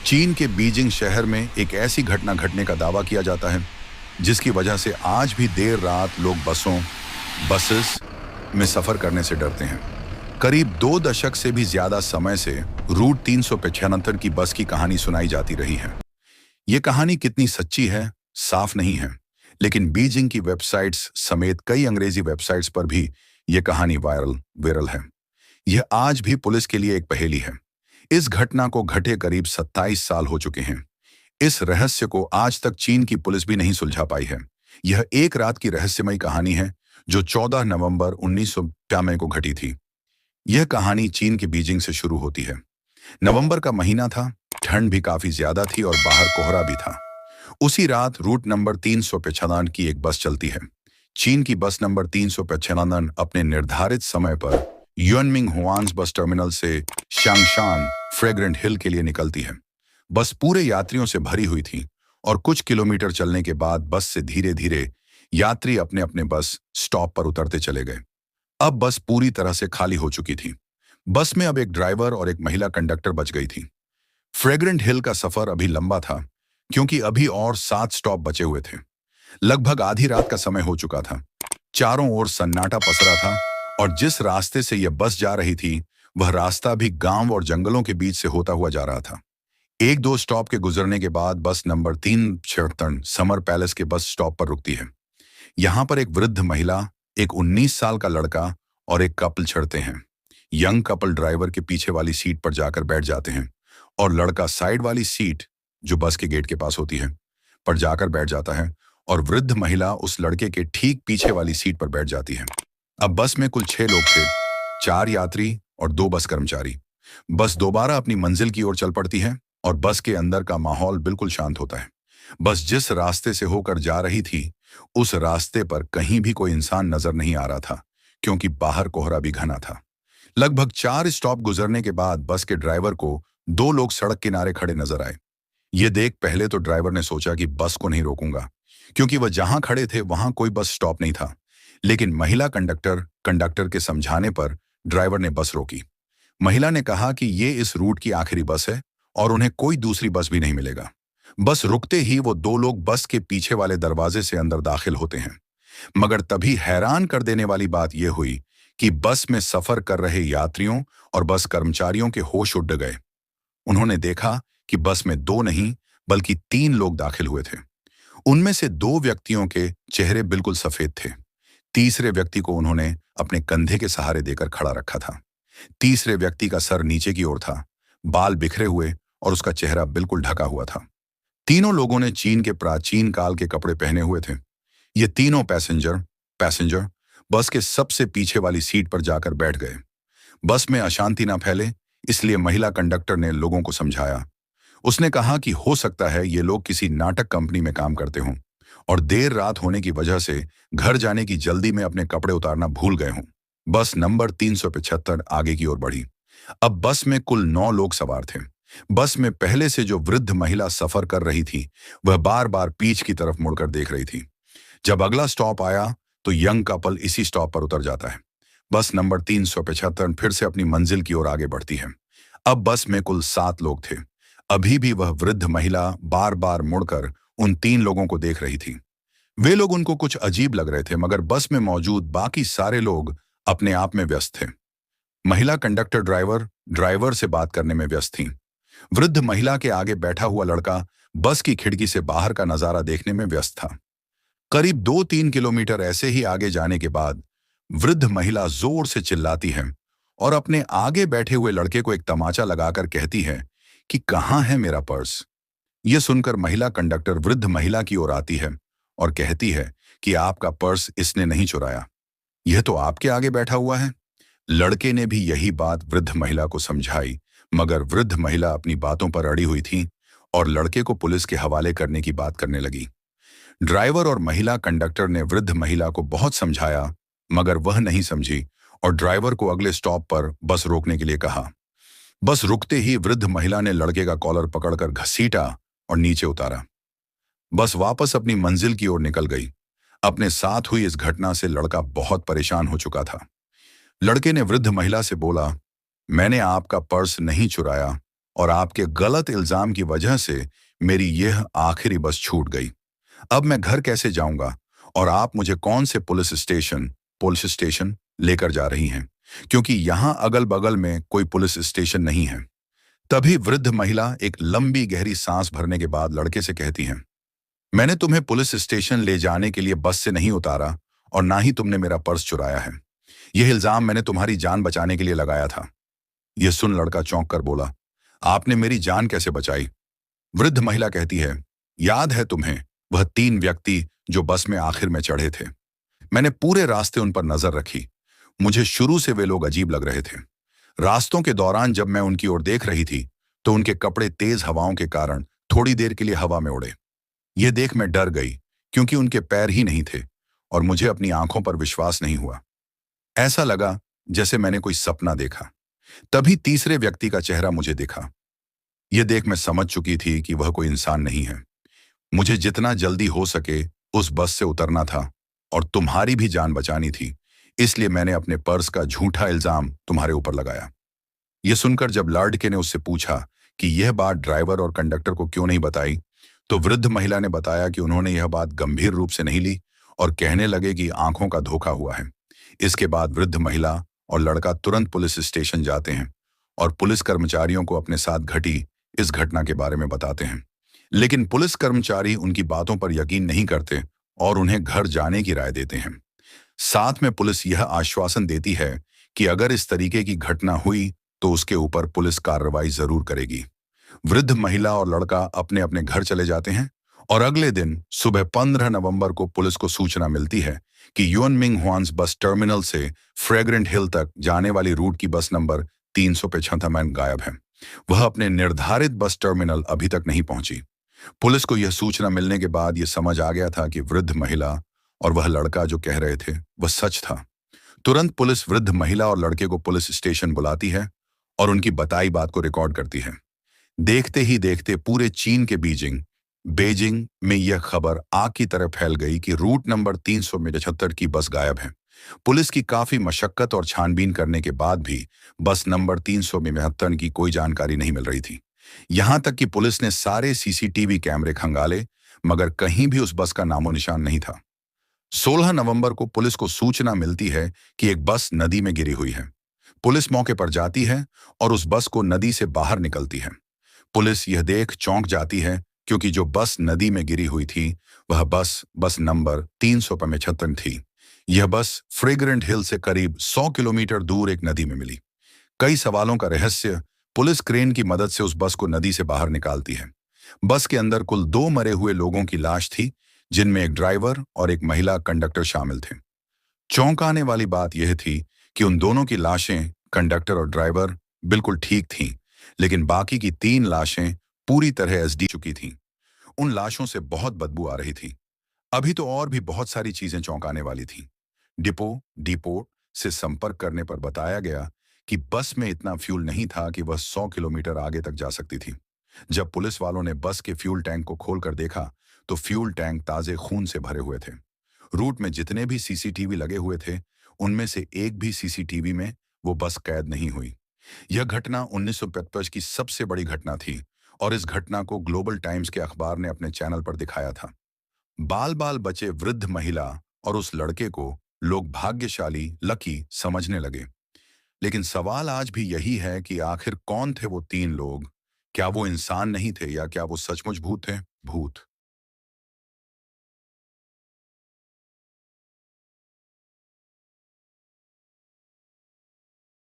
चीन के बीजिंग शहर में एक ऐसी घटना घटने का दावा किया जाता है जिसकी वजह से आज भी देर रात लोग बसेस में सफर करने से डरते हैं। करीब 2 दशक से भी ज्यादा समय से रूट 375 की बस की कहानी सुनाई जाती रही है। ये कहानी कितनी सच्ची है, साफ नहीं है, लेकिन बीजिंग की वेबसाइट्स समेत कई अंग्रेजी वेबसाइट्स पर भी यह कहानी वायरल है। यह आज भी पुलिस के लिए एक पहेली है। इस घटना को घटे करीब 27 साल हो चुके हैं। इस रहस्य को आज तक चीन की पुलिस भी नहीं सुलझा पाई है। यह एक रात की रहस्यमयी कहानी है जो 14 नवंबर 1995 को घटी थी। यह कहानी चीन के बीजिंग से शुरू होती है। नवंबर का महीना था, ठंड भी काफी ज्यादा थी और बाहर कोहरा भी था। उसी रात रूट नंबर 395 की एक बस चलती है। चीन की बस नंबर 395 अपने निर्धारित समय पर युनमिंग हुआन्स बस टर्मिनल से शांगशान फ्रेग्रेंट हिल के लिए निकलती है। बस पूरे यात्रियों से भरी हुई थी और कुछ किलोमीटर चलने के बाद बस से धीरे धीरे यात्री अपने अपने बस स्टॉप पर उतरते चले गए। अब बस पूरी तरह से खाली हो चुकी थी। बस में अब एक ड्राइवर और एक महिला कंडक्टर बच गई थी। फ्रेग्रेंट हिल का सफर अभी लंबा था क्योंकि अभी और 7 स्टॉप बचे हुए थे। लगभग आधी रात का समय हो चुका था। चारों ओर सन्नाटा पसरा था और जिस रास्ते से यह बस जा रही थी वह रास्ता भी गांव और जंगलों के बीच से होता हुआ जा रहा था। 1-2 स्टॉप के गुजरने के बाद बस नंबर 376 समर पैलेस के बस स्टॉप पर रुकती है। यहां पर एक वृद्ध महिला, एक 19 साल का लड़का और एक कपल चढ़ते हैं। यंग कपल ड्राइवर के पीछे वाली सीट पर जाकर बैठ जाते हैं और लड़का साइड वाली सीट, जो बस के गेट के पास होती है, पर जाकर बैठ जाता है और वृद्ध महिला उस लड़के के ठीक पीछे वाली सीट पर बैठ जाती है। अब बस में कुल 6 लोग थे, 4 यात्री और 2 बस कर्मचारी। बस दोबारा अपनी मंजिल की ओर चल पड़ती है और बस के अंदर का माहौल बिल्कुल शांत होता है। बस जिस रास्ते से होकर जा रही थी उस रास्ते पर कहीं भी कोई इंसान नजर नहीं आ रहा था क्योंकि बाहर कोहरा भी घना था। लगभग 4 स्टॉप गुजरने के बाद बस के ड्राइवर को 2 लोग सड़क किनारे खड़े नजर आए। ये देख पहले तो ड्राइवर ने सोचा कि बस को नहीं रोकूंगा क्योंकि वह जहां खड़े थे वहां कोई बस स्टॉप नहीं था, लेकिन महिला कंडक्टर के समझाने पर ड्राइवर ने बस रोकी। महिला ने कहा कि ये इस रूट की आखिरी बस है और उन्हें कोई दूसरी बस भी नहीं मिलेगा। बस रुकते ही वो 2 लोग बस के पीछे वाले दरवाजे से अंदर दाखिल होते हैं। मगर तभी हैरान कर देने वाली बात यह हुई कि बस में सफर कर रहे यात्रियों और बस कर्मचारियों के होश उड़ गए। उन्होंने देखा कि बस में 2 नहीं बल्कि 3 लोग दाखिल हुए थे। उनमें से 2 व्यक्तियों के चेहरे बिल्कुल सफेद थे। तीसरे व्यक्ति को उन्होंने अपने कंधे के सहारे देकर खड़ा रखा था। तीसरे व्यक्ति का सर नीचे की ओर था, बाल बिखरे हुए और उसका चेहरा बिल्कुल ढका हुआ था। तीनों लोगों ने चीन के प्राचीन काल के कपड़े पहने हुए थे। ये तीनों पैसेंजर बस के सबसे पीछे वाली सीट पर जाकर बैठ गए। बस में अशांति ना फैले इसलिए महिला कंडक्टर ने लोगों को समझाया। उसने कहा कि हो सकता है ये लोग किसी नाटक कंपनी में काम करते हों और देर रात होने की वजह से घर जाने की जल्दी में अपने कपड़े उतारना भूल गए हों। बस नंबर 375 आगे की ओर बढ़ी। अब बस में कुल 9 लोग सवार थे। बस में पहले से जो वृद्ध महिला सफर कर रही थी वह बार बार पीछ की तरफ मुड़कर देख रही थी। जब अगला स्टॉप आया तो यंग कपल इसी स्टॉप पर उतर जाता है। बस नंबर 375 फिर से अपनी मंजिल की ओर आगे बढ़ती है। अब बस में कुल 7 लोग थे। अभी भी वह वृद्ध महिला बार बार मुड़कर उन 3 लोगों को देख रही थी। वे लोग उनको कुछ अजीब लग रहे थे मगर बस में मौजूद बाकी सारे लोग अपने आप में व्यस्त थे। महिला कंडक्टर ड्राइवर से बात करने में व्यस्त थी। वृद्ध महिला के आगे बैठा हुआ लड़का बस की खिड़की से बाहर का नजारा देखने में व्यस्त था। करीब 2-3 किलोमीटर ऐसे ही आगे जाने के बाद वृद्ध महिला जोर से चिल्लाती है और अपने आगे बैठे हुए लड़के को एक तमाचा लगाकर कहती है कि कहाँ है मेरा पर्स। यह सुनकर महिला कंडक्टर वृद्ध महिला की ओर आती है और कहती है कि आपका पर्स इसने नहीं चुराया, यह तो आपके आगे बैठा हुआ है। लड़के ने भी यही बात वृद्ध महिला को समझाई मगर वृद्ध महिला अपनी बातों पर अड़ी हुई थी और लड़के को पुलिस के हवाले करने की बात करने लगी। ड्राइवर और महिला कंडक्टर ने वृद्ध महिला को बहुत समझाया मगर वह नहीं समझी और ड्राइवर को अगले स्टॉप पर बस रोकने के लिए कहा। बस रुकते ही वृद्ध महिला ने लड़के का कॉलर पकड़कर घसीटा और नीचे उतारा। बस वापस अपनी मंजिल की ओर निकल गई। अपने साथ हुई इस घटना से लड़का बहुत परेशान हो चुका था। लड़के ने वृद्ध महिला से बोला, मैंने आपका पर्स नहीं चुराया और आपके गलत इल्जाम की वजह से मेरी यह आखिरी बस छूट गई। अब मैं घर कैसे जाऊंगा और आप मुझे कौन से पुलिस स्टेशन लेकर जा रही हैं, क्योंकि यहाँ अगल बगल में कोई पुलिस स्टेशन नहीं है। तभी वृद्ध महिला एक लंबी गहरी सांस भरने के बाद लड़के से कहती है, मैंने तुम्हें पुलिस स्टेशन ले जाने के लिए बस से नहीं उतारा और ना ही तुमने मेरा पर्स चुराया है। यह इल्जाम मैंने तुम्हारी जान बचाने के लिए लगाया था। यह सुन लड़का चौंक कर बोला, आपने मेरी जान कैसे बचाई? वृद्ध महिला कहती है, याद है तुम्हें वह 3 व्यक्ति जो बस में आखिर में चढ़े थे? मैंने पूरे रास्ते उन पर नजर रखी। मुझे शुरू से वे लोग अजीब लग रहे थे। रास्तों के दौरान जब मैं उनकी ओर देख रही थी तो उनके कपड़े तेज हवाओं के कारण थोड़ी देर के लिए हवा में उड़े। ये देख मैं डर गई, क्योंकि उनके पैर ही नहीं थे और मुझे अपनी आंखों पर विश्वास नहीं हुआ। ऐसा लगा जैसे मैंने कोई सपना देखा। तभी तीसरे व्यक्ति का चेहरा मुझे दिखा। यह देख मैं समझ चुकी थी कि वह कोई इंसान नहीं है। मुझे जितना जल्दी हो सके उस बस से उतरना था और तुम्हारी भी जान बचानी थी, इसलिए मैंने अपने पर्स का झूठा इल्जाम तुम्हारे ऊपर लगाया। यह सुनकर जब लड़के ने उससे पूछा कि यह बात ड्राइवर और कंडक्टर को क्यों नहीं बताई, तो वृद्ध महिला ने बताया कि उन्होंने यह बात गंभीर रूप से नहीं ली और कहने लगे कि आंखों का धोखा हुआ है। इसके बाद वृद्ध महिला और लड़का तुरंत पुलिस स्टेशन जाते हैं और पुलिस कर्मचारियों को अपने साथ घटी इस घटना के बारे में बताते हैं। लेकिन पुलिस कर्मचारी उनकी बातों पर यकीन नहीं करते और उन्हें घर जाने की राय देते हैं। साथ में पुलिस यह आश्वासन देती है कि अगर इस तरीके की घटना हुई तो उसके ऊपर पुलिस कार्रवाई जरूर करेगी। वृद्ध महिला और लड़का अपने अपने घर चले जाते हैं और अगले दिन सुबह 15 नवंबर को पुलिस को सूचना मिलती है कि युएन मिंग ह्वान्स बस टर्मिनल से फ्रेग्रेंट हिल तक जाने वाली रूट की बस नंबर 375 गायब है। वह अपने निर्धारित बस टर्मिनल अभी तक नहीं पहुंची। पुलिस को यह सूचना मिलने के बाद यह समझ आ गया था कि वृद्ध महिला और वह लड़का जो कह रहे थे वह सच था। तुरंत पुलिस वृद्ध महिला और लड़के को पुलिस स्टेशन बुलाती है और उनकी बताई बात को रिकॉर्ड करती है। देखते ही देखते पूरे चीन के बेजिंग में यह खबर आग की तरह फैल गई कि रूट नंबर 375 की बस गायब है। पुलिस की काफी मशक्कत और छानबीन करने के बाद भी बस नंबर 375 की कोई जानकारी नहीं मिल रही थी। यहां तक कि पुलिस ने सारे सीसीटीवी कैमरे खंगाले, मगर कहीं भी उस बस का नामो निशान नहीं था। 16 नवंबर को पुलिस को सूचना मिलती है कि एक बस नदी में गिरी हुई है। पुलिस मौके पर जाती है और उस बस को नदी से बाहर निकलती है। पुलिस यह देख चौंक जाती है, क्योंकि जो बस नदी में गिरी हुई थी वह बस नंबर 375 थी। यह बस फ्रेग्रेंट हिल से करीब 100 किलोमीटर दूर एक नदी में मिली। कई सवालों का रहस्य। पुलिस क्रेन की मदद से उस बस को नदी से बाहर निकालती है। बस के अंदर कुल 2 मरे हुए लोगों की लाश थी, जिनमें एक ड्राइवर और एक महिला कंडक्टर शामिल थे। चौंकाने वाली बात यह थी कि उन दोनों की लाशें, कंडक्टर और ड्राइवर, बिल्कुल ठीक थीं, लेकिन बाकी की 3 लाशें पूरी तरह एसडी चुकी थीं। उन लाशों से बहुत बदबू आ रही थी। अभी तो और भी बहुत सारी चीजें चौंकाने वाली थीं। डिपोट से संपर्क करने पर बताया गया कि बस में इतना फ्यूल नहीं था कि वह 100 किलोमीटर आगे तक जा सकती थी। जब पुलिस वालों ने बस के फ्यूल टैंक को खोलकर देखा तो फ्यूल टैंक ताजे खून से भरे हुए थे। रूट में जितने भी सीसीटीवी लगे हुए थे, उनमें से एक भी सीसीटीवी में वो बस कैद नहीं हुई। यह घटना 1955 की सबसे बड़ी घटना थी और इस घटना को ग्लोबल टाइम्स के अखबार ने अपने चैनल पर दिखाया था। बाल बाल बचे वृद्ध महिला और उस लड़के को लोग भाग्यशाली, लकी समझने लगे। लेकिन सवाल आज भी यही है कि आखिर कौन थे वो 3 लोग? क्या वो इंसान नहीं थे या क्या वो सचमुच भूत थे? भूत